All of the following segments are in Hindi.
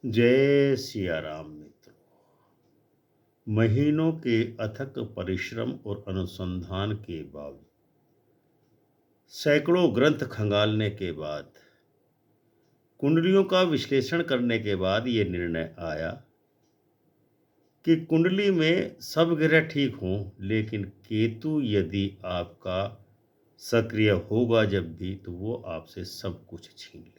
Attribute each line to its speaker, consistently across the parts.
Speaker 1: जय सिया राम मित्रों। महीनों के अथक परिश्रम और अनुसंधान के बाद सैकड़ों ग्रंथ खंगालने के बाद कुंडलियों का विश्लेषण करने के बाद ये निर्णय आया कि कुंडली में सब ग्रह ठीक हों, लेकिन केतु यदि आपका सक्रिय होगा जब भी, तो वो आपसे सब कुछ छीन लेगा,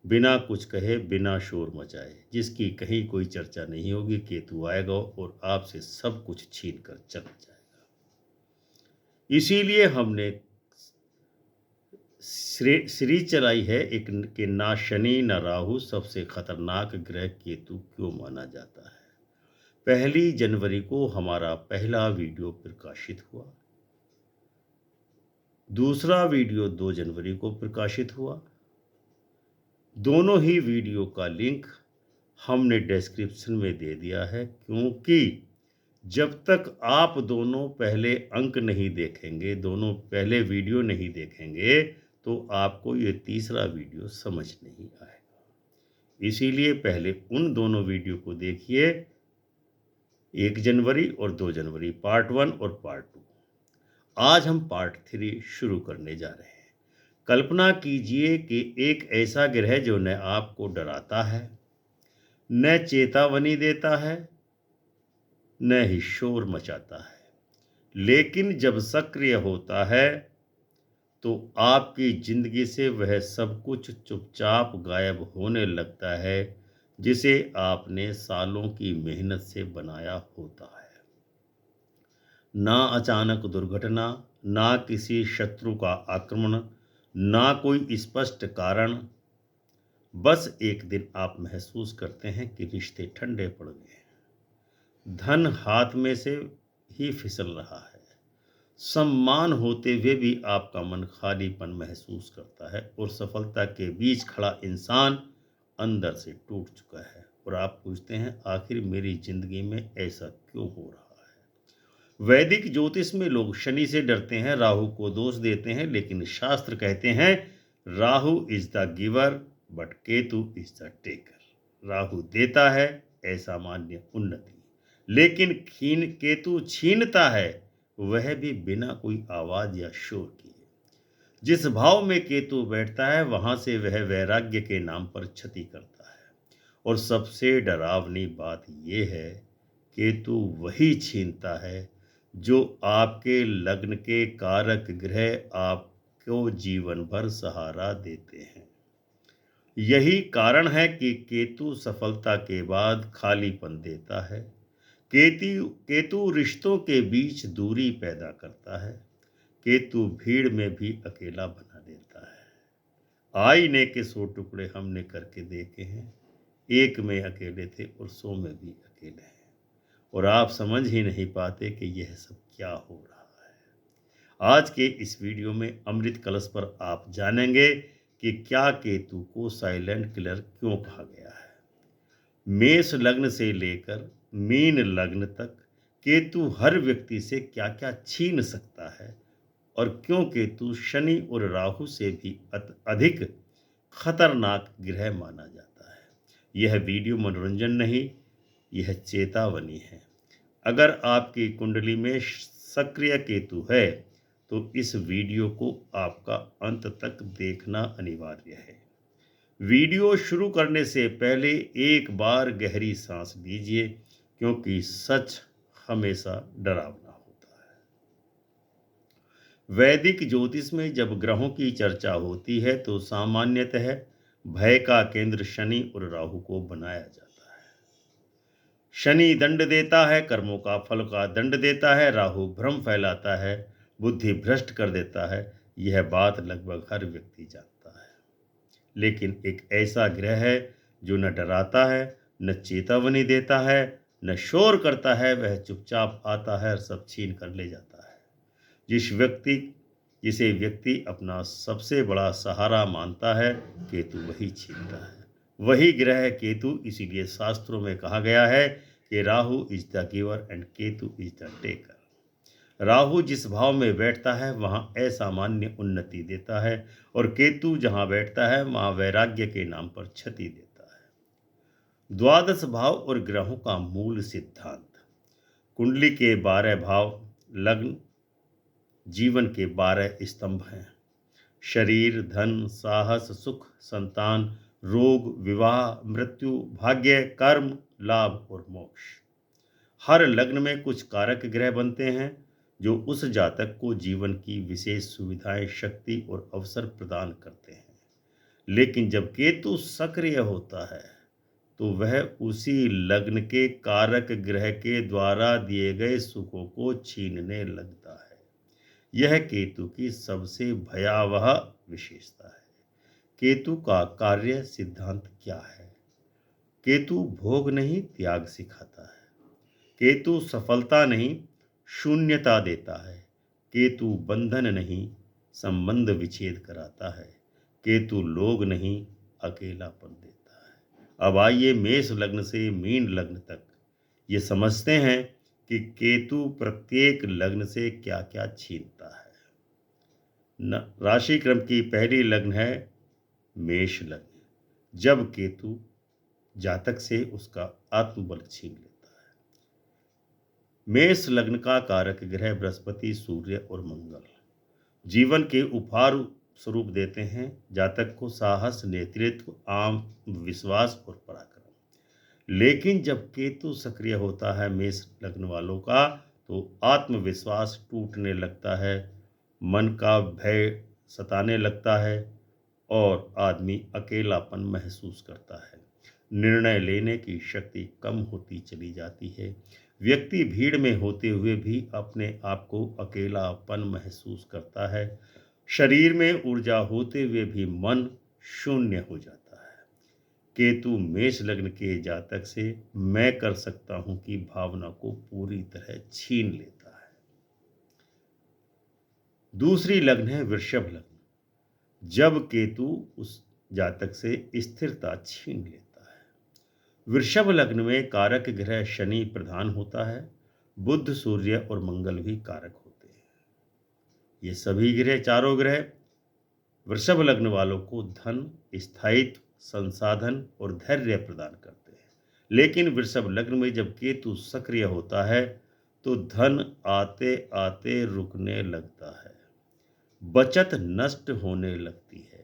Speaker 1: बिना कुछ कहे, बिना शोर मचाए। जिसकी कहीं कोई चर्चा नहीं होगी, केतु आएगा और आपसे सब कुछ छीन कर चला जाएगा। इसीलिए हमने सीरीज चलाई है एक कि ना शनि ना राहु, सबसे खतरनाक ग्रह केतु क्यों माना जाता है। 1 जनवरी को हमारा पहला वीडियो प्रकाशित हुआ, दूसरा वीडियो 2 जनवरी को प्रकाशित हुआ। दोनों ही वीडियो का लिंक हमने डिस्क्रिप्शन में दे दिया है, क्योंकि जब तक आप दोनों पहले अंक नहीं देखेंगे, दोनों पहले वीडियो नहीं देखेंगे, तो आपको ये तीसरा वीडियो समझ नहीं आएगा। इसीलिए पहले उन दोनों वीडियो को देखिए, 1 जनवरी और 2 जनवरी, पार्ट 1 और पार्ट 2। आज हम पार्ट 3 शुरू करने जा रहे हैं। कल्पना कीजिए कि एक ऐसा ग्रह जो न आपको डराता है, न चेतावनी देता है, न ही शोर मचाता है, लेकिन जब सक्रिय होता है तो आपकी जिंदगी से वह सब कुछ चुपचाप गायब होने लगता है जिसे आपने सालों की मेहनत से बनाया होता है। ना अचानक दुर्घटना, ना किसी शत्रु का आक्रमण, ना कोई स्पष्ट कारण। बस एक दिन आप महसूस करते हैं कि रिश्ते ठंडे पड़ गए, धन हाथ में से ही फिसल रहा है, सम्मान होते हुए भी आपका मन खालीपन महसूस करता है, और सफलता के बीच खड़ा इंसान अंदर से टूट चुका है। और आप पूछते हैं, आखिर मेरी जिंदगी में ऐसा क्यों हो रहा है। वैदिक ज्योतिष में लोग शनि से डरते हैं, राहु को दोष देते हैं, लेकिन शास्त्र कहते हैं Rahu is the giver but Ketu is the taker. Rahu देता है असामान्य उन्नति, लेकिन केतु छीनता है, वह भी बिना कोई आवाज या शोर किए। जिस भाव में केतु बैठता है, वहां से वह वैराग्य के नाम पर क्षति करता है। और सबसे डरावनी बात यह है, केतु वही छीनता है जो आपके लग्न के कारक ग्रह आपको जीवन भर सहारा देते हैं। यही कारण है कि केतु सफलता के बाद खालीपन देता है। केतु रिश्तों के बीच दूरी पैदा करता है। केतु भीड़ में भी अकेला बना देता है। आईने के 100 टुकड़े हमने करके देखे हैं, एक में अकेले थे और 100 में भी अकेले हैं, और आप समझ ही नहीं पाते कि यह सब क्या हो रहा है। आज के इस वीडियो में अमृत कलश पर आप जानेंगे कि क्या केतु को साइलेंट किलर क्यों कहा गया है। मेष लग्न से लेकर मीन लग्न तक केतु हर व्यक्ति से क्या क्या छीन सकता है, और क्यों केतु शनि और राहु से भी अधिक खतरनाक ग्रह माना जाता है। यह वीडियो मनोरंजन नहीं, यह चेतावनी है। अगर आपकी कुंडली में सक्रिय केतु है तो इस वीडियो को आपका अंत तक देखना अनिवार्य है। वीडियो शुरू करने से पहले एक बार गहरी सांस लीजिए, क्योंकि सच हमेशा डरावना होता है। वैदिक ज्योतिष में जब ग्रहों की चर्चा होती है तो सामान्यतः भय का केंद्र शनि और राहु को बनाया जाता है। शनि दंड देता है, कर्मों का फल का दंड देता है। राहु भ्रम फैलाता है, बुद्धि भ्रष्ट कर देता है। यह बात लगभग हर व्यक्ति जानता है, लेकिन एक ऐसा ग्रह है जो न डराता है, न चेतावनी देता है, न शोर करता है। वह चुपचाप आता है और सब छीन कर ले जाता है। जिसे व्यक्ति अपना सबसे बड़ा सहारा मानता है, केतु वही छीनता है। वही ग्रह केतु, इसीलिए शास्त्रों में कहा गया है कि Rahu is the giver and Ketu is the taker. Rahu जिस भाव में बैठता है वहाँ असामान्य उन्नति देता है, और केतु जहाँ बैठता है वहाँ वैराग्य के नाम पर क्षति देता है। द्वादश भाव और ग्रहों का मूल सिद्धांत। कुंडली के 12 भाव लग्न जीवन के 12 स्तंभ हैं। शरीर, धन, साहस, सुख, संतान, रोग, विवाह, मृत्यु, भाग्य, कर्म, लाभ और मोक्ष। हर लग्न में कुछ कारक ग्रह बनते हैं जो उस जातक को जीवन की विशेष सुविधाएं, शक्ति और अवसर प्रदान करते हैं। लेकिन जब केतु सक्रिय होता है तो वह उसी लग्न के कारक ग्रह के द्वारा दिए गए सुखों को छीनने लगता है। यह केतु की सबसे भयावह विशेषता है। केतु का कार्य सिद्धांत क्या है? केतु भोग नहीं, त्याग सिखाता है। केतु सफलता नहीं, शून्यता देता है। केतु बंधन नहीं, संबंध विच्छेद कराता है। केतु लोग नहीं, अकेलापन देता है। अब आइए मेष लग्न से मीन लग्न तक ये समझते हैं कि केतु प्रत्येक लग्न से क्या क्या छीनता है। राशि क्रम की पहली लग्न है मेष लग्न। जब केतु जातक से उसका आत्मबल छीन लेता है। मेष लग्न का कारक ग्रह बृहस्पति, सूर्य और मंगल जीवन के उपहार स्वरूप देते हैं जातक को साहस, नेतृत्व, आत्मविश्वास और पराक्रम। लेकिन जब केतु सक्रिय होता है मेष लग्न वालों का तो आत्मविश्वास टूटने लगता है, मन का भय सताने लगता है और आदमी अकेलापन महसूस करता है। निर्णय लेने की शक्ति कम होती चली जाती है। व्यक्ति भीड़ में होते हुए भी अपने आप को अकेलापन महसूस करता है। शरीर में ऊर्जा होते हुए भी मन शून्य हो जाता है। केतु मेष लग्न के जातक से मैं कर सकता हूं की भावना को पूरी तरह छीन लेता है। दूसरी लग्न है वृषभ लग्न। जब केतु उस जातक से स्थिरता छीन लेता है। वृषभ लग्न में कारक ग्रह शनि प्रधान होता है। बुध, सूर्य और मंगल भी कारक होते हैं। ये सभी ग्रह, चारों ग्रह वृषभ लग्न वालों को धन, स्थायित्व, संसाधन और धैर्य प्रदान करते हैं। लेकिन वृषभ लग्न में जब केतु सक्रिय होता है तो धन आते आते रुकने लगता है, बचत नष्ट होने लगती है।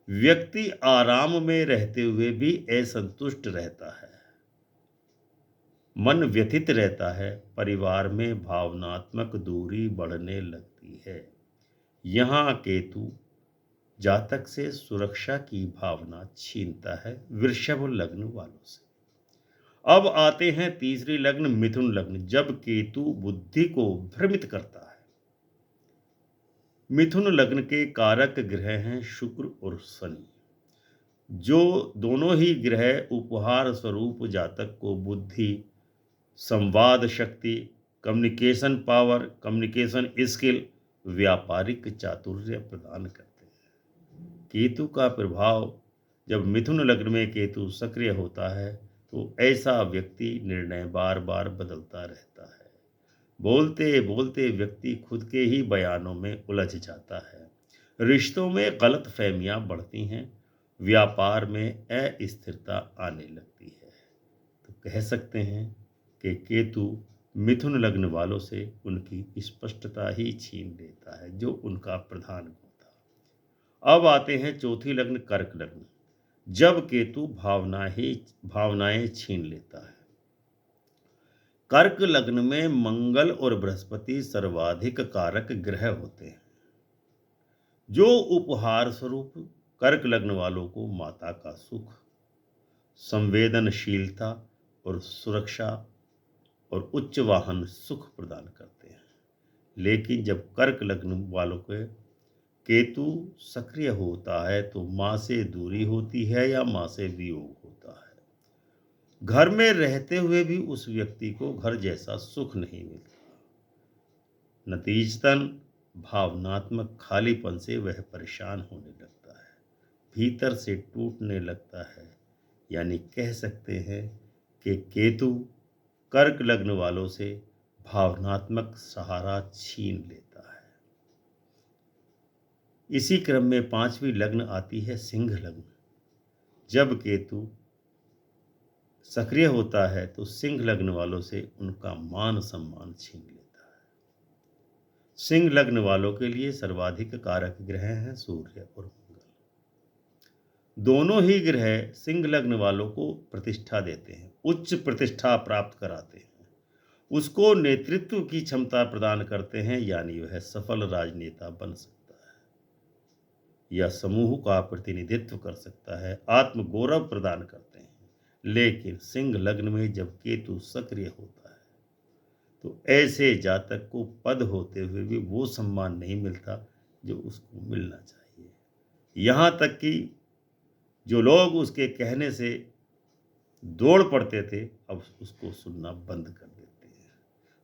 Speaker 1: व्यक्ति आराम में रहते हुए भी असंतुष्ट रहता है, मन व्यथित रहता है, परिवार में भावनात्मक दूरी बढ़ने लगती है। यहाँ केतु जातक से सुरक्षा की भावना छीनता है वृषभ लग्न वालों से। अब आते हैं तीसरी लग्न मिथुन लग्न। जब केतु बुद्धि को भ्रमित करता है। मिथुन लग्न के कारक ग्रह हैं शुक्र और शनि, जो दोनों ही ग्रह उपहार स्वरूप जातक को बुद्धि, संवाद शक्ति, कम्युनिकेशन पावर, कम्युनिकेशन स्किल, व्यापारिक चातुर्य प्रदान करते हैं। केतु का प्रभाव जब मिथुन लग्न में केतु सक्रिय होता है तो ऐसा व्यक्ति निर्णय बार बार बदलता रहता है। बोलते बोलते व्यक्ति खुद के ही बयानों में उलझ जाता है। रिश्तों में गलत फहमियाँ बढ़ती हैं। व्यापार में अस्थिरता आने लगती है। तो कह सकते हैं कि केतु मिथुन लग्न वालों से उनकी स्पष्टता ही छीन लेता है, जो उनका प्रधान गुण था। अब आते हैं चौथी लग्न कर्क लग्न। जब केतु भावनाएं छीन लेता है। कर्क लग्न में मंगल और बृहस्पति सर्वाधिक कारक ग्रह होते हैं, जो उपहार स्वरूप कर्क लग्न वालों को माता का सुख, संवेदनशीलता और सुरक्षा और उच्च वाहन सुख प्रदान करते हैं। लेकिन जब कर्क लग्न वालों के केतु सक्रिय होता है तो माँ से दूरी होती है या माँ से वियोग होता है। घर में रहते हुए भी उस व्यक्ति को घर जैसा सुख नहीं मिलता। नतीजतन भावनात्मक खालीपन से वह परेशान होने लगता है, भीतर से टूटने लगता है। यानी कह सकते हैं कि केतु कर्क लग्न वालों से भावनात्मक सहारा छीन लेता है। इसी क्रम में पांचवी लग्न आती है सिंह लग्न। जब केतु सक्रिय होता है तो सिंह लग्न वालों से उनका मान सम्मान छीन लेता है। सिंह लग्न वालों के लिए सर्वाधिक कारक ग्रह हैं सूर्य और मंगल। दोनों ही ग्रह सिंह लग्न वालों को प्रतिष्ठा देते हैं, उच्च प्रतिष्ठा प्राप्त कराते हैं, उसको नेतृत्व की क्षमता प्रदान करते हैं, यानी वह सफल राजनेता बन सकता है या समूह का प्रतिनिधित्व कर सकता है, आत्म गौरव प्रदान करते हैं। लेकिन सिंह लग्न में जब केतु सक्रिय होता है तो ऐसे जातक को पद होते हुए भी वो सम्मान नहीं मिलता जो उसको मिलना चाहिए। यहाँ तक कि जो लोग उसके कहने से दौड़ पड़ते थे अब उसको सुनना बंद कर देते हैं।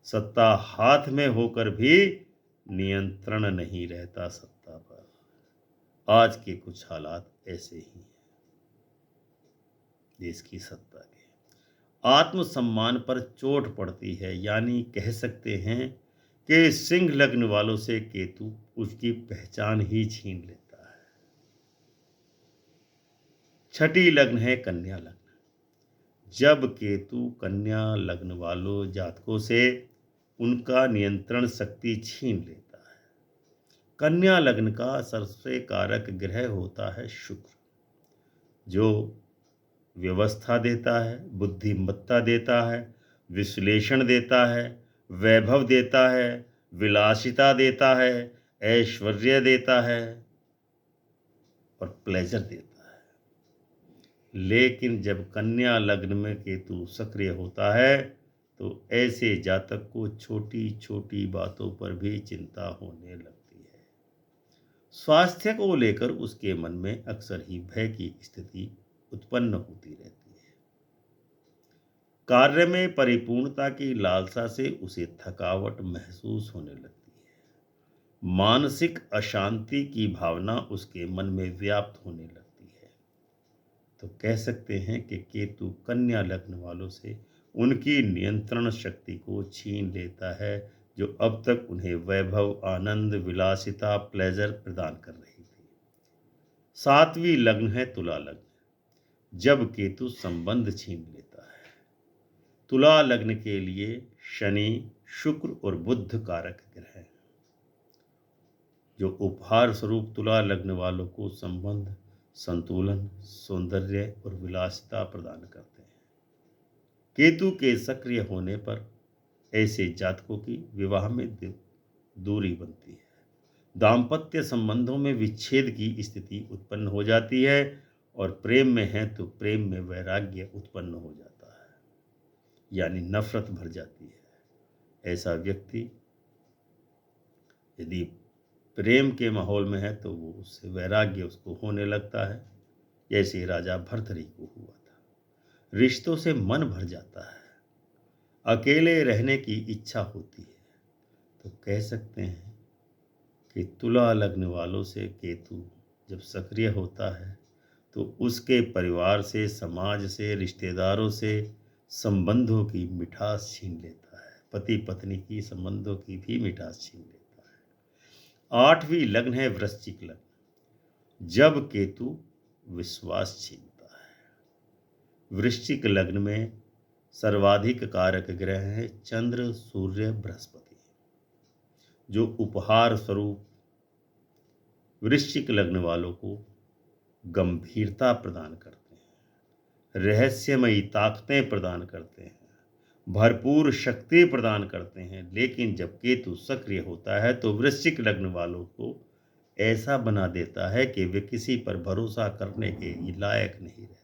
Speaker 1: सत्ता हाथ में होकर भी नियंत्रण नहीं रहता सत्ता पर। आज के कुछ हालात ऐसे ही हैं देश की सत्ता के। आत्मसम्मान पर चोट पड़ती है, यानी कह सकते हैं कि सिंह लग्न वालों से केतु उसकी पहचान ही छीन लेता है। छठी लग्न है कन्या लग्न। जब केतु कन्या लग्न वालों जातकों से उनका नियंत्रण शक्ति छीन लेता है। कन्या लग्न का सबसे कारक ग्रह होता है शुक्र, जो व्यवस्था देता है, बुद्धिमत्ता देता है, विश्लेषण देता है, वैभव देता है, विलासिता देता है, ऐश्वर्य देता है और प्लेजर देता है। लेकिन जब कन्या लग्न में केतु सक्रिय होता है तो ऐसे जातक को छोटी छोटी बातों पर भी चिंता होने लगती है। स्वास्थ्य को लेकर उसके मन में अक्सर ही भय की स्थिति उत्पन्न होती रहती है। कार्य में परिपूर्णता की लालसा से उसे थकावट महसूस होने लगती है। मानसिक अशांति की भावना उसके मन में व्याप्त होने लगती है। तो कह सकते हैं कि केतु कन्या लग्न वालों से उनकी नियंत्रण शक्ति को छीन लेता है, जो अब तक उन्हें वैभव, आनंद, विलासिता, प्लेजर प्रदान कर रही थी। सातवीं लग्न है तुला लग्न। जब केतु संबंध छीन लेता है। तुला लग्न के लिए शनि, शुक्र और बुध कारक ग्रह हैं, जो उपहार स्वरूप तुला लग्न वालों को संबंध, संतुलन, सौंदर्य और विलासिता प्रदान करते हैं। केतु के सक्रिय होने पर ऐसे जातकों की विवाह में दूरी बनती है, दाम्पत्य संबंधों में विच्छेद की स्थिति उत्पन्न हो जाती है और प्रेम में है तो प्रेम में वैराग्य उत्पन्न हो जाता है, यानी नफरत भर जाती है। ऐसा व्यक्ति यदि प्रेम के माहौल में है तो वो उससे वैराग्य उसको होने लगता है, जैसे राजा भर्तरी को हुआ था। रिश्तों से मन भर जाता है, अकेले रहने की इच्छा होती है। तो कह सकते हैं कि तुला लग्न वालों से केतु जब सक्रिय होता है तो उसके परिवार से, समाज से, रिश्तेदारों से संबंधों की मिठास छीन लेता है, पति पत्नी की संबंधों की भी मिठास छीन लेता है। आठवीं लग्न है वृश्चिक लग्न। जब केतु विश्वास छीनता है। वृश्चिक लग्न में सर्वाधिक कारक ग्रह है चंद्र, सूर्य, बृहस्पति, जो उपहार स्वरूप वृश्चिक लग्न वालों को गंभीरता प्रदान करते हैं, रहस्यमयी ताकतें प्रदान करते हैं, भरपूर शक्ति प्रदान करते हैं। लेकिन जब केतु सक्रिय होता है तो वृश्चिक लग्न वालों को ऐसा बना देता है कि वे किसी पर भरोसा करने के लायक नहीं रहते।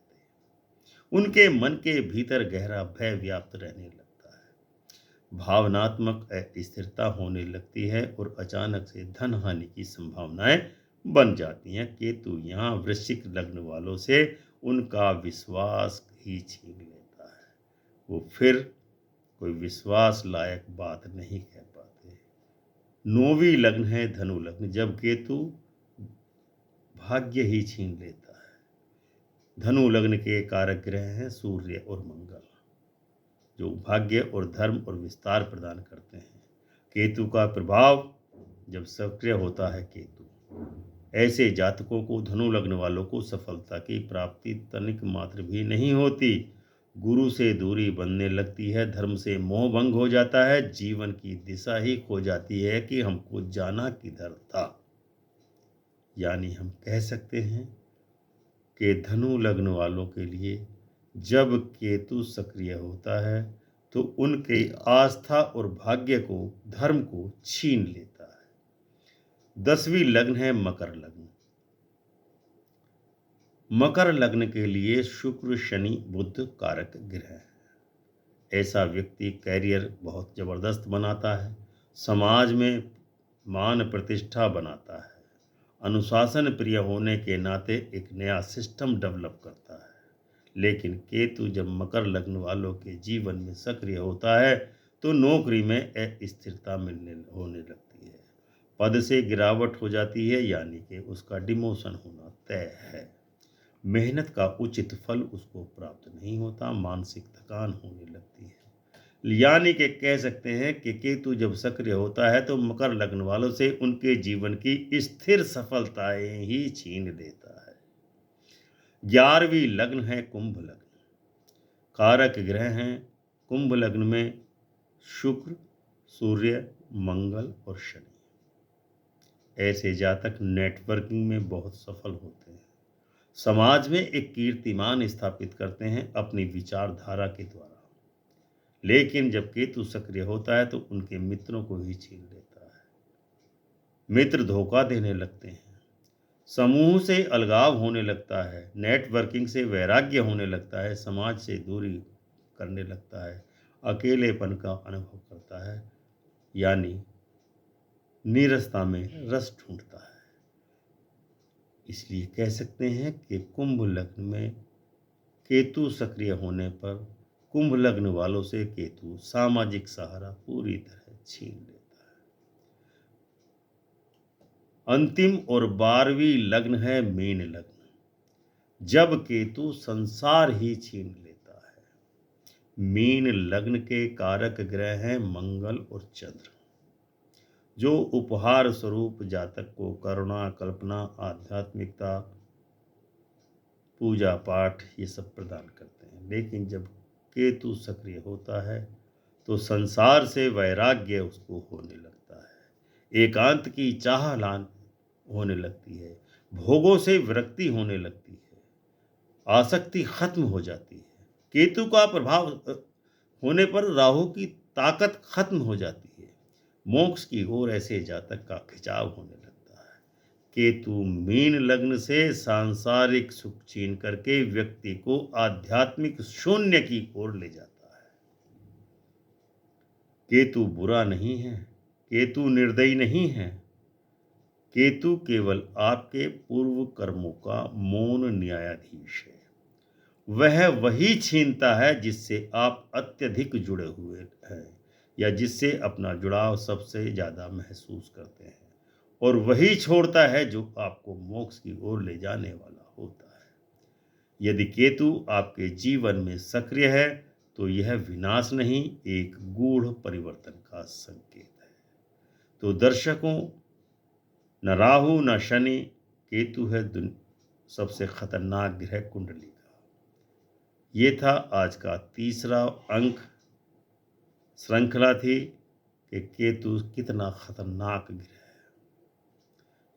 Speaker 1: उनके मन के भीतर गहरा भय व्याप्त रहने लगता है, भावनात्मक अस्थिरता होने लगती है और अचानक से धन हानि की संभावनाएं बन जाती हैं। केतु यहाँ वृश्चिक लग्न वालों से उनका विश्वास ही छीन लेता है। वो फिर कोई विश्वास लायक बात नहीं कह पाते। नौवीं लग्न है धनु लग्न। जब केतु भाग्य ही छीन लेता है। धनु लग्न के कारक ग्रह हैं सूर्य और मंगल, जो भाग्य और धर्म और विस्तार प्रदान करते हैं। केतु का प्रभाव जब सक्रिय होता है ऐसे जातकों को, धनु लग्न वालों को सफलता की प्राप्ति तनिक मात्र भी नहीं होती। गुरु से दूरी बनने लगती है, धर्म से मोह भंग हो जाता है, जीवन की दिशा ही खो जाती है कि हमको जाना किधर था। यानी हम कह सकते हैं कि धनु लग्न वालों के लिए जब केतु सक्रिय होता है तो उनके आस्था और भाग्य को, धर्म को छीन लेता है। 10वीं लग्न है मकर लग्न। मकर लग्न के लिए शुक्र, शनि, बुध कारक ग्रह है। ऐसा व्यक्ति कैरियर बहुत जबरदस्त बनाता है, समाज में मान प्रतिष्ठा बनाता है, अनुशासन प्रिय होने के नाते एक नया सिस्टम डेवलप करता है। लेकिन केतु जब मकर लग्न वालों के जीवन में सक्रिय होता है तो नौकरी में अस्थिरता होने लगती है, पद से गिरावट हो जाती है, यानी कि उसका डिमोशन होना तय है। मेहनत का उचित फल उसको प्राप्त नहीं होता, मानसिक थकान होने लगती है। यानी कि कह सकते हैं कि केतु जब सक्रिय होता है तो मकर लग्न वालों से उनके जीवन की स्थिर सफलताएं ही छीन लेता है। 11वीं लग्न है कुंभ लग्न। कारक ग्रह हैं कुंभ लग्न में शुक्र, सूर्य, मंगल और शनि। ऐसे जातक नेटवर्किंग में बहुत सफल होते हैं, समाज में एक कीर्तिमान स्थापित करते हैं अपनी विचारधारा के द्वारा। लेकिन जब केतु सक्रिय होता है तो उनके मित्रों को ही छीन लेता है। मित्र धोखा देने लगते हैं, समूह से अलगाव होने लगता है, नेटवर्किंग से वैराग्य होने लगता है, समाज से दूरी करने लगता है, अकेलेपन का अनुभव करता है, यानी नीरसता में रस ढूंढता है। इसलिए कह सकते हैं कि कुंभ लग्न में केतु सक्रिय होने पर कुंभ लग्न वालों से केतु सामाजिक सहारा पूरी तरह छीन लेता है। अंतिम और 12वीं लग्न है मीन लग्न। जब केतु संसार ही छीन लेता है। मीन लग्न के कारक ग्रह हैं मंगल और चंद्र, जो उपहार स्वरूप जातक को करुणा, कल्पना, आध्यात्मिकता, पूजा पाठ ये सब प्रदान करते हैं। लेकिन जब केतु सक्रिय होता है तो संसार से वैराग्य उसको होने लगता है, एकांत की चाह लान होने लगती है, भोगों से विरक्ति होने लगती है, आसक्ति खत्म हो जाती है। केतु का प्रभाव होने पर राहु की ताकत खत्म हो जाती है, मोक्ष की ओर ऐसे जातक का खिंचाव होने लगता है। केतु मीन लग्न से सांसारिक सुख छीन करके व्यक्ति को आध्यात्मिक शून्य की ओर ले जाता है। केतु बुरा नहीं है, केतु निर्दयी नहीं है, केतु केवल आपके पूर्व कर्मों का मौन न्यायाधीश है। वह वही छीनता है जिससे आप अत्यधिक जुड़े हुए हैं या जिससे अपना जुड़ाव सबसे ज़्यादा महसूस करते हैं, और वही छोड़ता है जो आपको मोक्ष की ओर ले जाने वाला होता है। यदि केतु आपके जीवन में सक्रिय है तो यह विनाश नहीं, एक गूढ़ परिवर्तन का संकेत है। तो दर्शकों, न राहु न शनि, केतु है सबसे खतरनाक ग्रह कुंडली का। ये था आज का तीसरा अंक। श्रृंखला थी कि केतु कितना खतरनाक ग्रह है।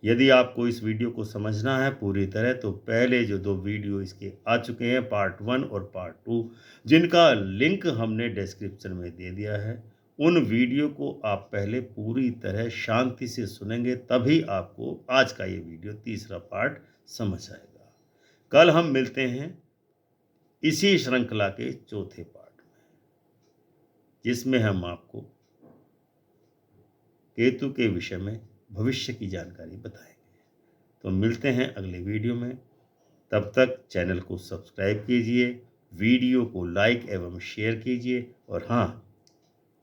Speaker 1: यदि आपको इस वीडियो को समझना है पूरी तरह तो पहले जो 2 वीडियो इसके आ चुके हैं, पार्ट 1 और पार्ट 2, जिनका लिंक हमने डिस्क्रिप्शन में दे दिया है, उन वीडियो को आप पहले पूरी तरह शांति से सुनेंगे, तभी आपको आज का ये वीडियो तीसरा पार्ट समझ आएगा। कल हम मिलते हैं इसी श्रृंखला के चौथे पार्ट में, जिसमें हम आपको केतु के विषय में भविष्य की जानकारी बताएंगे। तो मिलते हैं अगले वीडियो में, तब तक चैनल को सब्सक्राइब कीजिए, वीडियो को लाइक एवं शेयर कीजिए, और हाँ,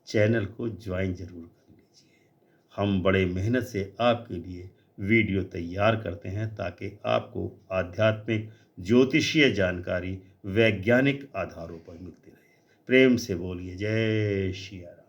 Speaker 1: चैनल को ज्वाइन जरूर कर लीजिए। हम बड़े मेहनत से आपके लिए वीडियो तैयार करते हैं ताकि आपको आध्यात्मिक ज्योतिषीय जानकारी वैज्ञानिक आधारों पर मिलती रहे। प्रेम से बोलिए जय श्री राम।